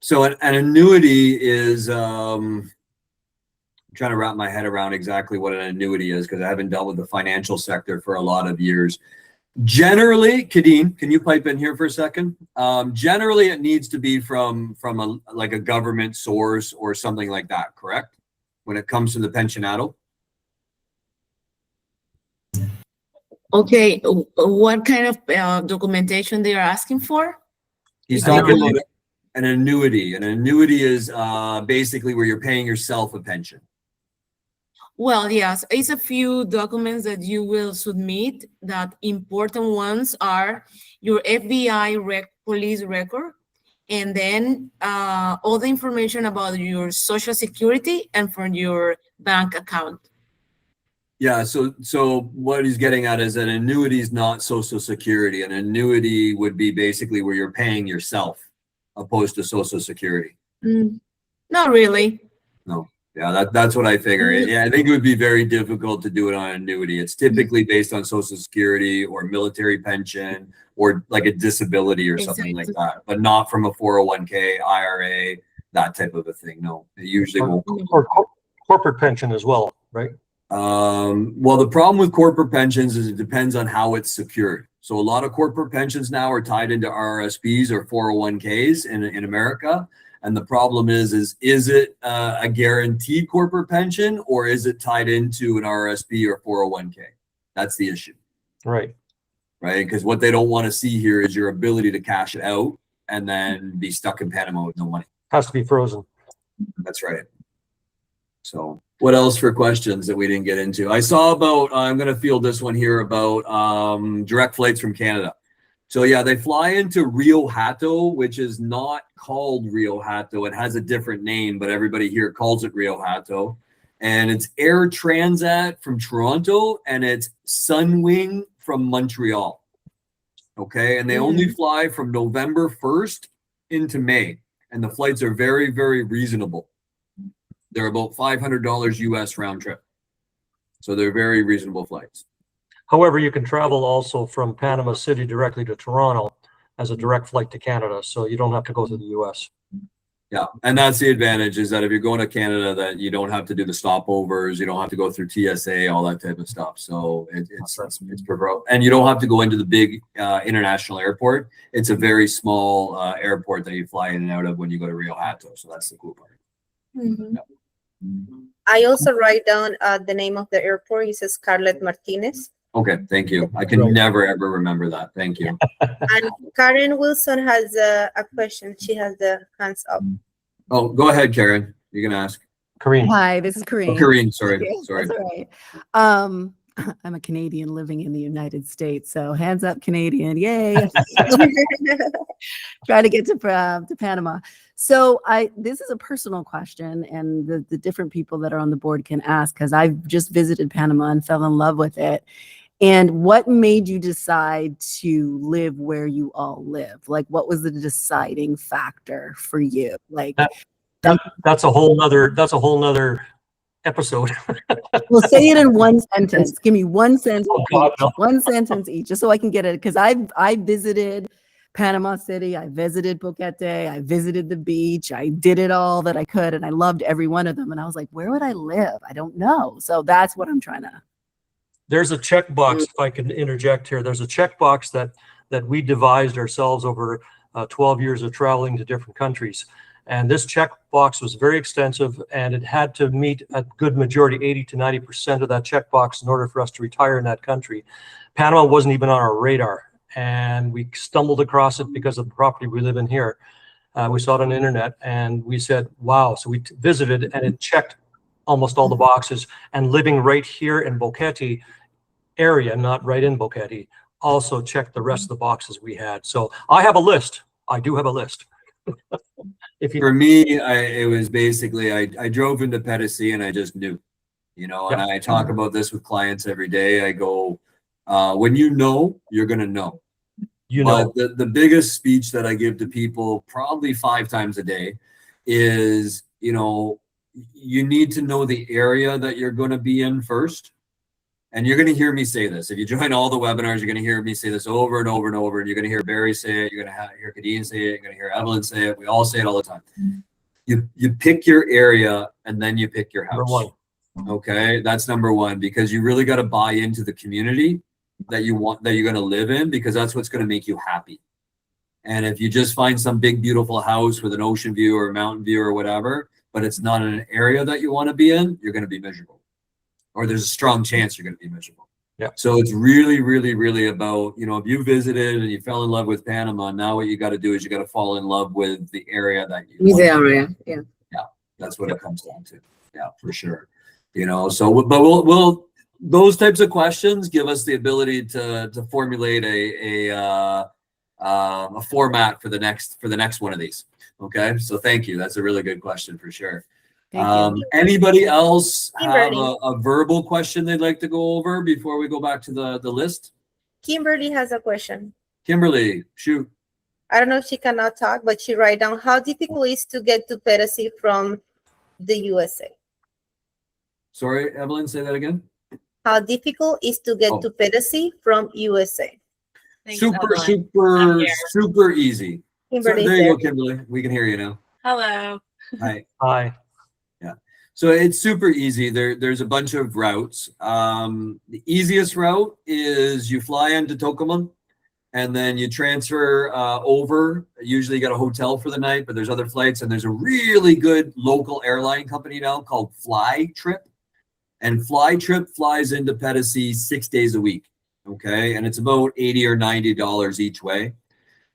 So an annuity is, I'm trying to wrap my head around exactly what an annuity is because I haven't dealt with the financial sector for a lot of years. Generally, Kadine, can you pipe in here for a second? Generally, it needs to be from like a government source or something like that, correct? When it comes to the pensionado? Okay, what kind of documentation they are asking for? He's talking about an annuity. An annuity is basically where you're paying yourself a pension. Well, yes, it's a few documents that you will submit. That important ones are your FBI police record, and then all the information about your social security and for your bank account. Yeah, so what he's getting at is an annuity is not social security. An annuity would be basically where you're paying yourself opposed to social security. Not really. No. Yeah, that's what I figure. Yeah, I think it would be very difficult to do it on an annuity. It's typically based on social security or military pension or like a disability or something like that, but not from a 401k, IRA, that type of a thing. No, it usually won't. Or corporate pension as well, right? Well, the problem with corporate pensions is it depends on how it's secured. So a lot of corporate pensions now are tied into RRSPs or 401ks in America. And the problem is it a guaranteed corporate pension or is it tied into an RRSP or 401k? That's the issue. Right. Right. Because what they don't want to see here is your ability to cash it out and then be stuck in Panama with no money. Has to be frozen. That's right. So what else for questions that we didn't get into? I saw about, I'm going to field this one here about direct flights from Canada. So yeah, they fly into Rio Hato, which is not called Rio Hato. It has a different name, but everybody here calls it Rio Hato. And it's Air Transat from Toronto and it's Sunwing from Montreal. Okay, and they only fly from November 1st into May. And the flights are very, very reasonable. They're about $500 US round trip. So they're very reasonable flights. However, you can travel also from Panama City directly to Toronto as a direct flight to Canada. So you don't have to go to the US. Yeah, and that's the advantage is that if you're going to Canada, that you don't have to do the stopovers, you don't have to go through TSA, all that type of stuff. So it's preferable, and you don't have to go into the big international airport. It's a very small airport that you fly in and out of when you go to Rio Hato. So that's the cool part. I also write down the name of the airport. It says Scarlett Martinez. Okay, thank you. I can never ever remember that. Thank you. And Karen Wilson has a question. She has the hands up. Oh, go ahead, Karen. You can ask. Kareem. Hi, this is Oh, Karine. Karine, sorry. That's all right. I'm a Canadian living in the United States, so hands up, Canadian! Yay! Try to get to Panama. So this is a personal question, and the different people that are on the board can ask, because I've just visited Panama and fell in love with it. And what made you decide to live where you all live? Like, what was the deciding factor for you? Like, That's a whole nother episode. well, say it in one sentence. Give me one sentence, Oh, God, no. one sentence each, just so I can get it. Because I visited Panama City, I visited Boquete, I visited the beach, I did it all that I could, and I loved every one of them. And I was like, where would I live? I don't know. So that's what I'm trying to. There's a checkbox, if I can interject here. There's a checkbox that we devised ourselves over 12 years of traveling to different countries. And this checkbox was very extensive, and it had to meet a good majority, 80 to 90% of that checkbox in order for us to retire in that country. Panama wasn't even on our radar, and we stumbled across it because of the property we live in here. We saw it on the internet, and we said, wow. So we visited, and it checked almost all the boxes. And living right here in Boquete area, not right in Boquete, also checked the rest of the boxes we had. So I have a list. I do have a list. For me, it was basically, I drove into Pedesee and I just knew, and I talk about this with clients every day. I go, when you know, you're going to know. But the biggest speech that I give to people probably 5 times a day is, you need to know the area that you're going to be in first. And you're going to hear me say this. If you join all the webinars, you're going to hear me say this over and over and over. And you're going to hear Barry say it. You're going to hear Kadine say it. You're going to hear Evelyn say it. We all say it all the time. You pick your area and then you pick your house. Number one. Okay, that's number one, because you really got to buy into the community that you're going to live in, because that's what's going to make you happy. And if you just find some big, beautiful house with an ocean view or a mountain view or whatever, but it's not in an area that you want to be in, you're going to be miserable. Or there's a strong chance you're going to be miserable. Yeah. So it's really, really, really about, if you visited and you fell in love with Panama, now what you got to do is you got to fall in love with the area that you The area, yeah. Yeah, that's what it comes down to. Yeah, for sure. So, but we'll those types of questions give us the ability to formulate a format for the next one of these. Okay, so thank you. That's a really good question for sure. Thank you. Anybody else have Kimberly. a verbal question they'd like to go over before we go back to the list? Kimberly has a question. Kimberly, shoot. I don't know if she cannot talk, but she write down how difficult it is to get to Pedesee from the USA. Sorry, Evelyn, say that again. How difficult is to get to Pedesee from USA? Thanks, Super, Evelyn. I'm here. super easy. So, Kimberly, there you go, Kimberly. We can hear you now. Hello. Hi. Hi. So it's super easy. There's a bunch of routes. The easiest route is you fly into Tocumen and then you transfer over. Usually you got a hotel for the night, but there's other flights, and there's a really good local airline company now called Fly Trip. And Fly Trip flies into Pedesee 6 days a week. Okay. And it's about $80 or $90 each way.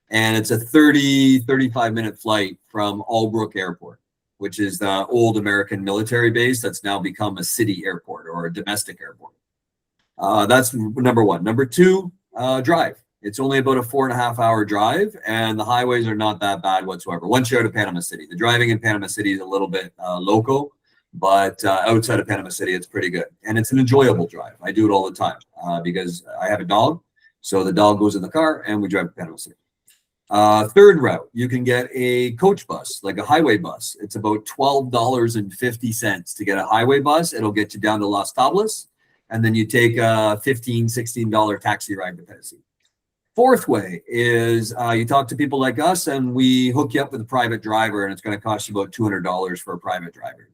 And it's a 35-minute flight from Albrook Airport, which is the old American military base that's now become a city airport or a domestic airport. That's number one. Number two, drive. It's only about a 4.5-hour drive, and the highways are not that bad whatsoever. Once you're out of Panama City, the driving in Panama City is a little bit local, but outside of Panama City, it's pretty good. And it's an enjoyable drive. I do it all the time because I have a dog. So the dog goes in the car and we drive to Panama City. Third route, you can get a coach bus, like a highway bus. It's about $12.50 to get a highway bus. It'll get you down to Las Tablas, and then you take a $15, $16 taxi ride to Pedesee. Fourth way is you talk to people like us, and we hook you up with a private driver, and it's going to cost you about $200 for a private driver.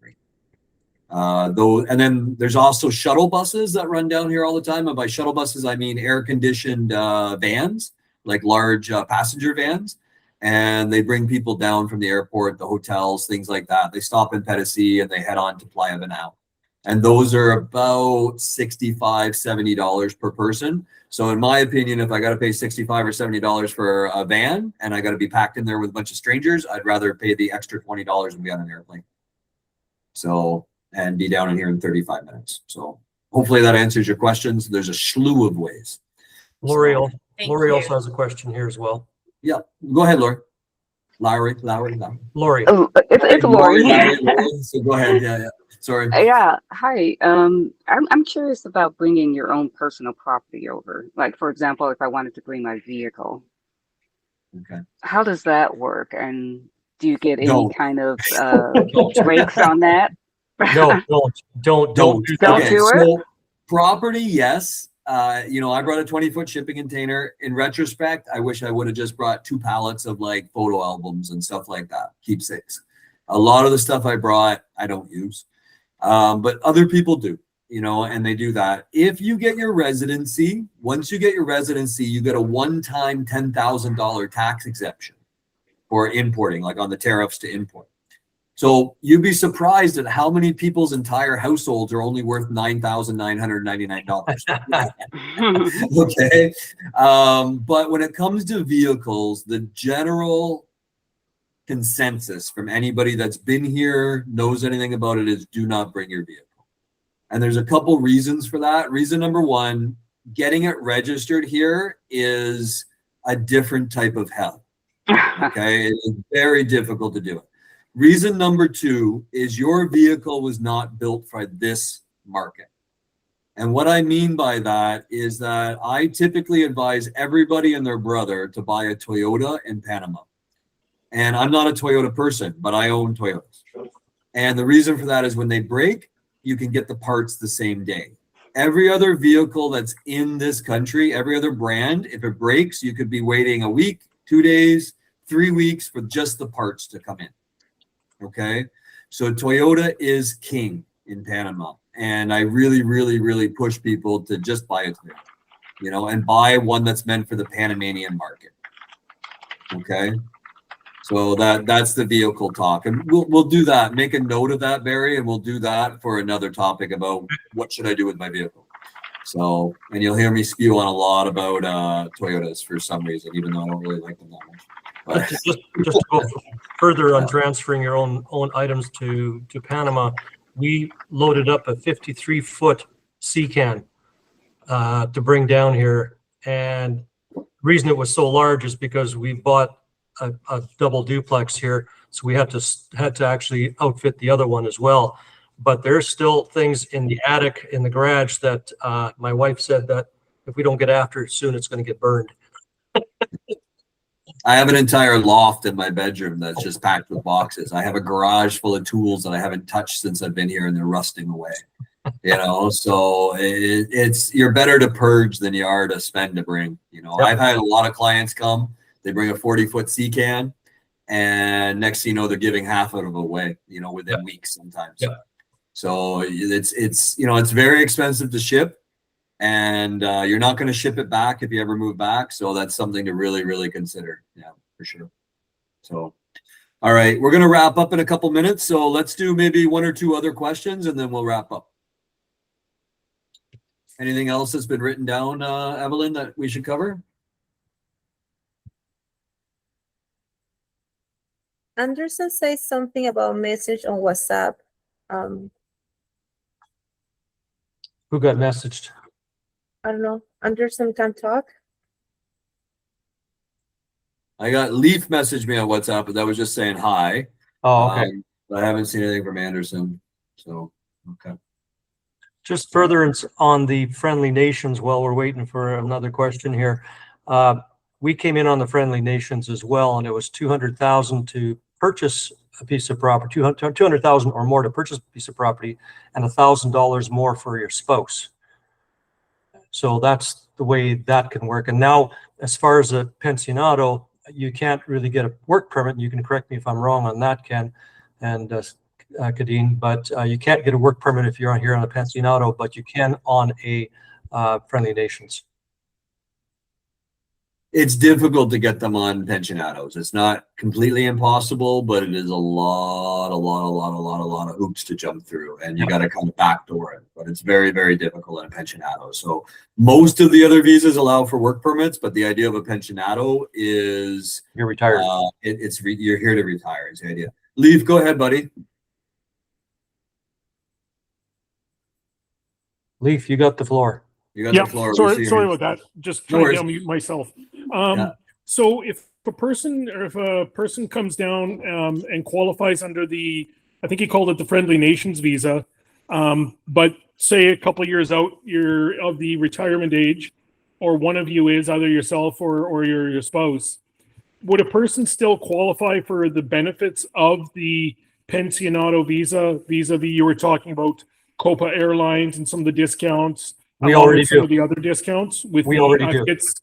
And then there's also shuttle buses that run down here all the time. And by shuttle buses, I mean air-conditioned vans, like large passenger vans, and they bring people down from the airport, the hotels, things like that. They stop in Pedesee and they head on to Playa Banal. And those are about $65, $70 per person. So in my opinion, if I got to pay $65 or $70 for a van and I got to be packed in there with a bunch of strangers, I'd rather pay the extra $20 and be on an airplane. So, and be down in here in 35 minutes. So hopefully that answers your questions. There's a slew of ways. Lori, Thank Lori you. also has a question here as well. Yeah, go ahead, Lori. Lori. Lori. Oh, it's Lori. So go ahead. Yeah. Sorry. Yeah. Hi. I'm curious about bringing your own personal property over. Like, for example, if I wanted to bring my vehicle, Okay. how does that work? And do you get any Don't. kind of breaks on that? No, don't do that. Don't do it? So property, yes. You know, I brought a 20-foot shipping container. In retrospect, I wish I would have just brought 2 pallets of like photo albums and stuff like that, keepsakes. A lot of the stuff I brought, I don't use. But other people do, you know, and they do that. If you get your residency, once you get your residency, you get a one-time $10,000 tax exemption for importing, like on the tariffs to import. So you'd be surprised at how many people's entire households are only worth $9,999. Okay. But when it comes to vehicles, the general consensus from anybody that's been here, knows anything about it, is do not bring your vehicle. And there's a couple reasons for that. Reason number one, getting it registered here is a different type of hell. Okay. It's very difficult to do it. Reason number two is your vehicle was not built for this market. And what I mean by that is that I typically advise everybody and their brother to buy a Toyota in Panama. And I'm not a Toyota person, but I own Toyotas. And the reason for that is when they break, you can get the parts the same day. Every other vehicle that's in this country, every other brand, if it breaks, you could be waiting a week, 2 days, 3 weeks for just the parts to come in. Okay, so Toyota is king in Panama, and I really, really, really push people to just buy a Toyota, you know, and buy one that's meant for the Panamanian market. Okay, so that's the vehicle talk, and we'll do that. Make a note of that, Barry, and we'll do that for another topic about what should I do with my vehicle. So, and you'll hear me spew on a lot about Toyotas for some reason, even though I don't really like them that much. Just to go further on transferring your own items to Panama, we loaded up a 53-foot sea can to bring down here. And the reason it was so large is because we bought a double duplex here. So we had to actually outfit the other one as well. But there's still things in the attic, in the garage that my wife said that if we don't get after it soon, it's going to get burned. I have an entire loft in my bedroom that's just packed with boxes. I have a garage full of tools that I haven't touched since I've been here, and they're rusting away. You know, so it's you're better to purge than you are to spend to bring. You know, Yep. I've had a lot of clients come. They bring a 40-foot sea can, and next thing you know, they're giving half of it away. You know, within weeks sometimes. Yep. So it's you know, it's very expensive to ship. And you're not going to ship it back if you ever move back. So that's something to really, really consider. Yeah, for sure. So, all right, we're going to wrap up in a couple minutes. So let's do maybe 1 or 2 other questions and then we'll wrap up. Anything else that's been written down, Evelyn, that we should cover? Anderson says something about message on WhatsApp. Who got messaged? I don't know. Anderson can talk. I got Leaf messaged me on WhatsApp, but that was just saying hi. Oh, okay. But I haven't seen anything from Anderson. So, okay. Just further on the friendly nations while we're waiting for another question here. We came in on the friendly nations as well, and it was 200,000 to purchase a piece of property, 200,000 or more to purchase a piece of property, and $1,000 more for your spouse. So that's the way that can work. And now, as far as a pensionado, you can't really get a work permit. You can correct me if I'm wrong on that, Ken and Kadine, but you can't get a work permit if you're on here on a pensionado, but you can on a friendly nations. it's difficult to get them on pensionados. It's not completely impossible, but it is a lot of hoops to jump through, and you got to kind of backdoor it. But it's very, very difficult in a pensionado. So most of the other visas allow for work permits, but the idea of a pensionado is You're retired. You're here to retire. Is the idea. Leaf, go ahead, buddy. Leaf, you got the floor. You got Yeah, the floor. sorry about that. Just No trying worries. to unmute myself. Yeah. So if a person comes down and qualifies under the, I think he called it the Friendly Nations visa, but say a couple of years out, you're of the retirement age, or one of you is, either yourself or your spouse, would a person still qualify for the benefits of the pensionado visa, vis-a-vis you were talking about Copa Airlines and some of the discounts? We along with already some do. of the other discounts with We the already do. advocates?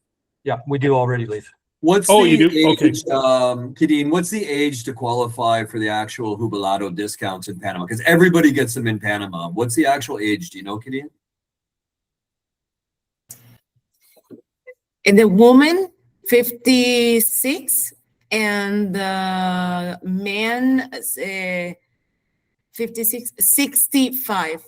Yeah, we do already, Leaf. What's Oh, the you do? Okay. age, Kadine, what's the age to qualify for the actual jubilado discounts in Panama? Because everybody gets them in Panama. What's the actual age? Do you know, Kadine? And the woman, 56, and the man, 56, 65.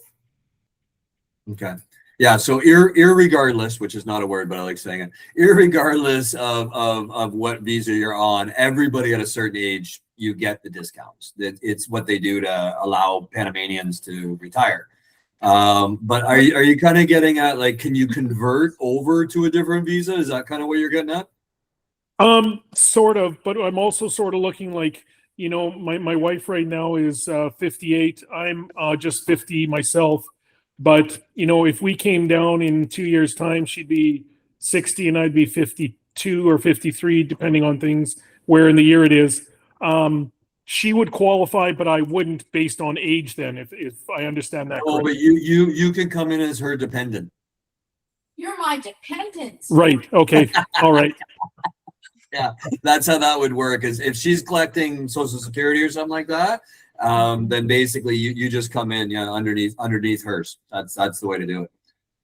Okay. Yeah, so irregardless, which is not a word, but I like saying it, irregardless of what visa you're on, everybody at a certain age, you get the discounts. It's what they do to allow Panamanians to retire. But are you kind of getting at, like, can you convert over to a different visa? Is that kind of what you're getting at? Sort of, but I'm also sort of looking like, you know, my wife right now is 58. I'm just 50 myself. But, you know, if we came down in 2 years' time, she'd be 60 and I'd be 52 or 53, depending on things, where in the year it is. She would qualify, but I wouldn't based on age then, if I understand that Oh, correctly. but you can come in as her dependent. You're my dependent. Right, okay, all right. Yeah, that's how that would work. Is if she's collecting Social Security or something like that, then basically you just come in, underneath hers. That's the way to do it.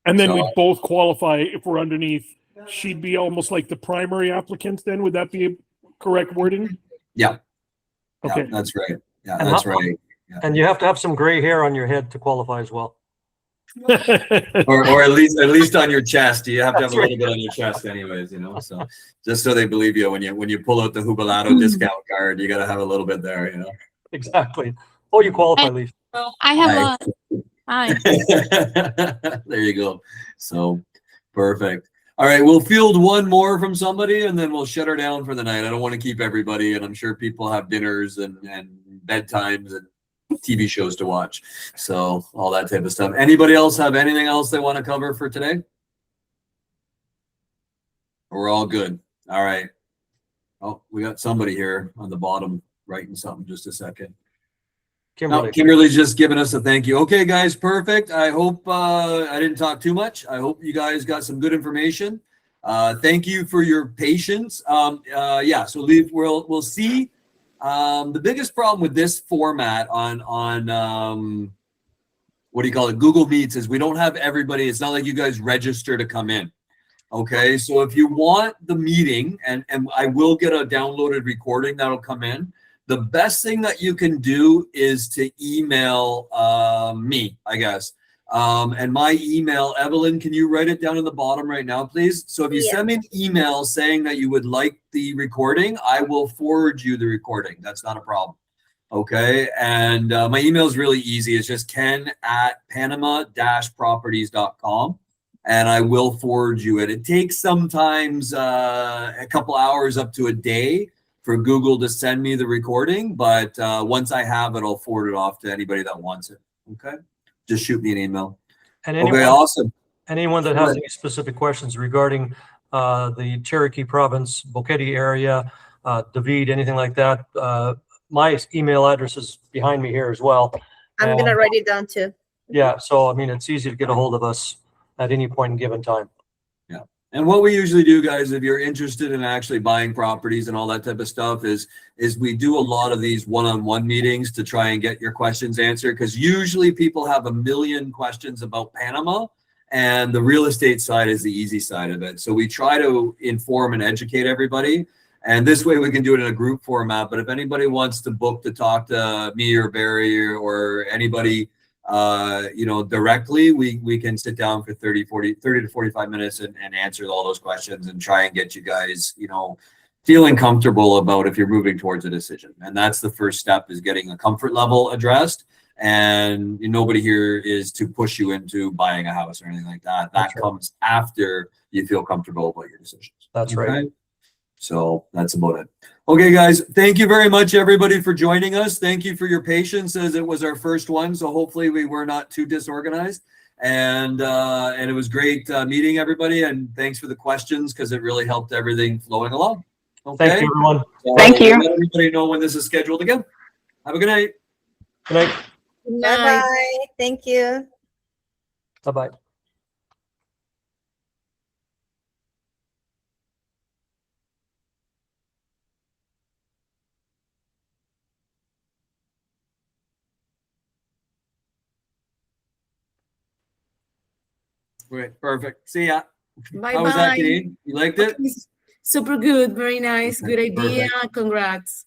And then So- we both qualify if we're underneath. She'd be almost like the primary applicant then, would that be a correct wording? Yeah. Okay. Yeah, that's right. Yeah, And that's how- right. And you have to have some gray hair on your head to qualify as well. Or at least on your chest. You have to have That's a little bit on your chest, anyways. So just so they believe you when you pull out the jubilado discount card, you got to have a little bit there. Exactly. Oh, you qualify, Leaf. I have hi. There you go. So perfect. All right, we'll field one more from somebody, and then we'll shut her down for the night. I don't want to keep everybody, and I'm sure people have dinners and bedtimes and TV shows to watch. So all that type of stuff. Anybody else have anything else they want to cover for today? We're all good. All right. Oh, we got somebody here on the bottom writing something. Just a second. Kimberly. No, Kimberly's just giving us a thank you. Okay, guys, perfect. I hope I didn't talk too much. I hope you guys got some good information. Thank you for your patience. Yeah, so we'll see. The biggest problem with this format on what do you call it, Google Meets, is we don't have everybody. It's not like you guys register to come in. Okay, so if you want the meeting, and I will get a downloaded recording that'll come in, the best thing that you can do is to email me, I guess. And my email, Evelyn, can you write it down in the bottom right now, please? So if you send me an email saying that you would like the recording, I will forward you the recording. That's not a problem. Okay, and my email is really easy. It's just ken@panama-properties.com. And I will forward you it. It takes sometimes a couple hours up to a day for Google to send me the recording, but once I have it, I'll forward it off to anybody that wants it. Okay, just shoot me an email. And Okay, awesome. anyone that has any specific questions regarding the Cherokee Province, Boquete area, David, anything like that, my email address is behind me here as well. I'm gonna write it down too. Yeah, so I mean, it's easy to get a hold of us at any point in given time. Yeah. And what we usually do, guys, if you're interested in actually buying properties and all that type of stuff, is we do a lot of these one-on-one meetings to try and get your questions answered, because usually people have a million questions about Panama, and the real estate side is the easy side of it. So we try to inform and educate everybody. And this way we can do it in a group format. But if anybody wants to book to talk to me or Barry or anybody, directly, we can sit down for 30 to 45 minutes and answer all those questions and try and get you guys, feeling comfortable about if you're moving towards a decision. And that's the first step, is getting a comfort level addressed. And nobody here is to push you into buying a house or anything like that. That comes after you feel comfortable about your decisions. That's right. So that's about it. Okay, guys, thank you very much, everybody, for joining us. Thank you for your patience, as it was our first one. So hopefully we were not too disorganized. And it was great meeting everybody. And thanks for the questions, because it really helped everything flowing along. Okay. Thank you, everyone. So Thank you. let everybody know when this is scheduled again. Have a good night. Good night. Good Bye night. bye. Thank you. Bye-bye. Great. Perfect. See ya. Bye How was that, bye. Kadine? You liked it? Super good. Very nice. Okay, Good idea. perfect. Congrats.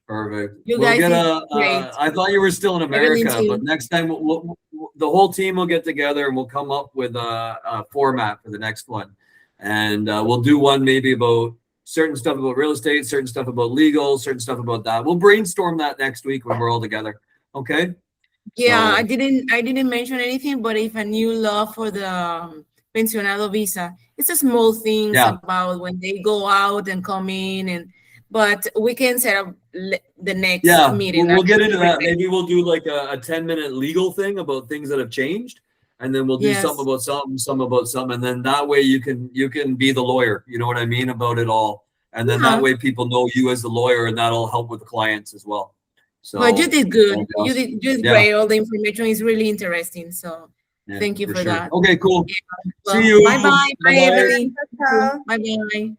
Perfect. You We'll guys get did great. I thought you were still in Evelyn America, too. but next time the whole team will get together and we'll come up with a format for the next one. And we'll do one maybe about certain stuff about real estate, certain stuff about legal, certain stuff about that. We'll brainstorm that next week when we're all together. Okay? Yeah, So- I didn't mention anything, but if a new law for the pensionado visa, it's a small things Yeah. about when they go out and come in, but we can set up the next Yeah, meeting. we'll get actually. into that. Maybe we'll do like a 10-minute legal thing about things that have changed. And then we'll do Yes. something about some about some. And then that way you can be the lawyer, you know what I mean, about it all. And then that Yeah. way people know you as the lawyer, and that'll help with the clients as well. So But you did good. that'd be You awesome. did Yeah. great. All the information is really interesting. So Yeah, thank you for sure. that. Okay, cool. Well, See you. bye bye. Bye, Bye-bye. Evelyn. Ciao. Bye bye.